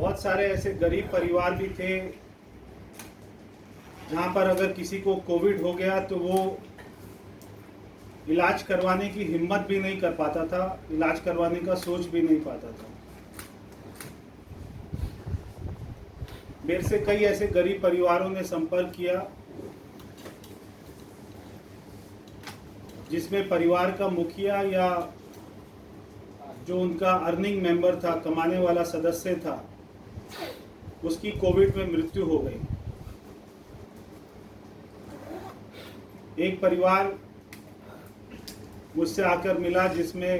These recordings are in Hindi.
बहुत सारे ऐसे गरीब परिवार भी थे जहाँ पर अगर किसी को कोविड हो गया तो वो इलाज करवाने की हिम्मत भी नहीं कर पाता था, इलाज करवाने का सोच भी नहीं पाता था। मेरे से कई ऐसे गरीब परिवारों ने संपर्क किया जिसमें परिवार का मुखिया या जो उनका अर्निंग मेंबर था, कमाने वाला सदस्य था, उसकी कोविड में मृत्यु हो गई। एक परिवार मुझसे आकर मिला जिसमें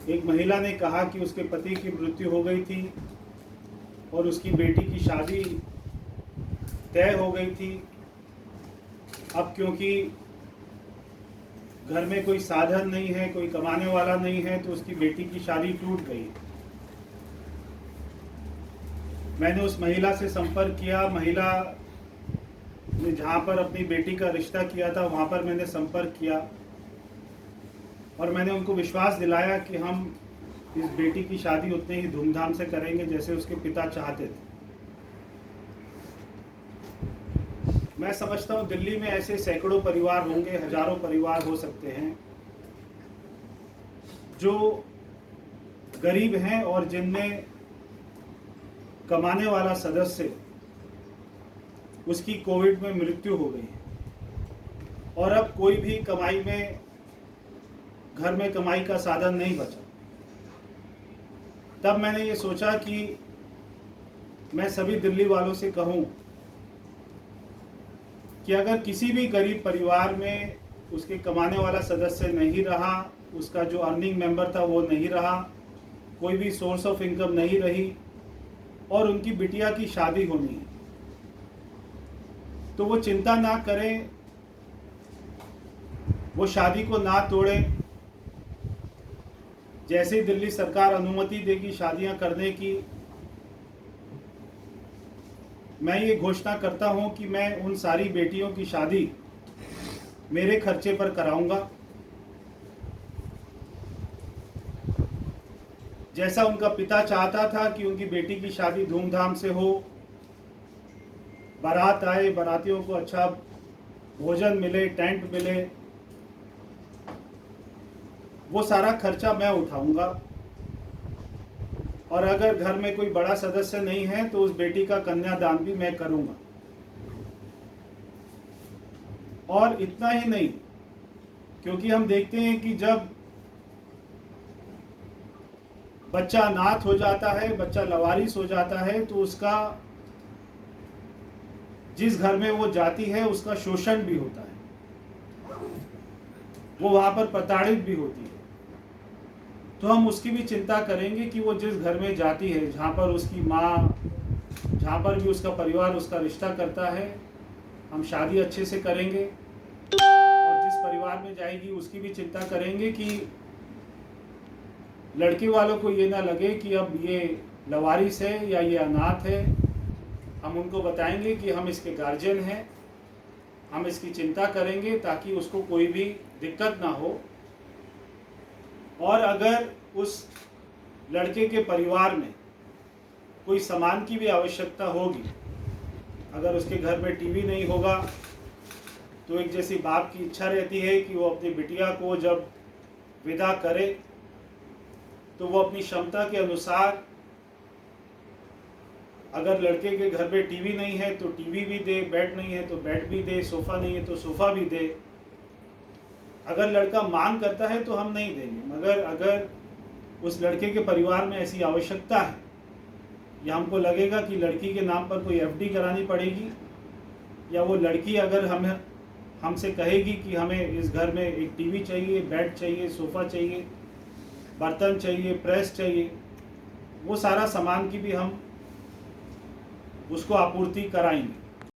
एक महिला ने कहा कि उसके पति की मृत्यु हो गई थी और उसकी बेटी की शादी तय हो गई थी। अब क्योंकि घर में कोई साधन नहीं है, कोई कमाने वाला नहीं है, तो उसकी बेटी की शादी टूट गई। मैंने उस महिला से संपर्क किया। महिला ने जहाँ पर अपनी बेटी का रिश्ता किया था वहाँ पर मैंने संपर्क किया और मैंने उनको विश्वास दिलाया कि हम इस बेटी की शादी उतने ही धूमधाम से करेंगे जैसे उसके पिता चाहते थे। मैं समझता हूँ दिल्ली में ऐसे सैकड़ों परिवार होंगे, हजारों परिवार हो सकते हैं जो गरीब हैं और जिनमें कमाने वाला सदस्य उसकी कोविड में मृत्यु हो गई और अब कोई भी कमाई में, घर में कमाई का साधन नहीं बचा। तब मैंने ये सोचा कि मैं सभी दिल्ली वालों से कहूं कि अगर किसी भी गरीब परिवार में उसके कमाने वाला सदस्य नहीं रहा, उसका जो अर्निंग मेंबर था वो नहीं रहा, कोई भी सोर्स ऑफ इनकम नहीं रही और उनकी बिटिया की शादी होनी है, तो वो चिंता ना करें, वो शादी को ना तोड़ें। जैसे ही दिल्ली सरकार अनुमति देगी शादियां करने की, मैं ये घोषणा करता हूं कि मैं उन सारी बेटियों की शादी मेरे खर्चे पर कराऊंगा। जैसा उनका पिता चाहता था कि उनकी बेटी की शादी धूमधाम से हो, बारात आए, बारातियों को अच्छा भोजन मिले, टेंट मिले, वो सारा खर्चा मैं उठाऊंगा। और अगर घर में कोई बड़ा सदस्य नहीं है तो उस बेटी का कन्यादान भी मैं करूंगा। और इतना ही नहीं, क्योंकि हम देखते हैं कि जब बच्चा अनाथ हो जाता है, बच्चा लवारिस हो जाता है, तो उसका, जिस घर में वो जाती है उसका शोषण भी होता है, वो वहां पर प्रताड़ित भी होती है। तो हम उसकी भी चिंता करेंगे कि वो जिस घर में जाती है, जहाँ पर उसकी माँ, जहाँ पर भी उसका परिवार उसका रिश्ता करता है, हम शादी अच्छे से करेंगे। और जिस परिवार में जाएगी उसकी भी चिंता करेंगे कि लड़के वालों को ये ना लगे कि अब ये लवारिस है या ये अनाथ है। हम उनको बताएंगे कि हम इसके गार्जियन हैं, हम इसकी चिंता करेंगे ताकि उसको कोई भी दिक्कत ना हो। और अगर उस लड़के के परिवार में कोई सामान की भी आवश्यकता होगी, अगर उसके घर में टीवी नहीं होगा, तो एक जैसी बाप की इच्छा रहती है कि वो अपनी बिटिया को जब विदा करे तो वो अपनी क्षमता के अनुसार, अगर लड़के के घर में टीवी नहीं है तो टीवी भी दे, बेड नहीं है तो बेड भी दे, सोफ़ा नहीं है तो सोफ़ा भी दे। अगर लड़का मांग करता है तो हम नहीं देंगे, मगर अगर उस लड़के के परिवार में ऐसी आवश्यकता है या हमको लगेगा कि लड़की के नाम पर कोई एफडी करानी पड़ेगी, या वो लड़की अगर हमसे कहेगी कि हमें इस घर में एक टीवी चाहिए, बेड चाहिए, सोफ़ा चाहिए, बर्तन चाहिए, प्रेस चाहिए, वो सारा सामान की भी हम उसको आपूर्ति कराएंगे।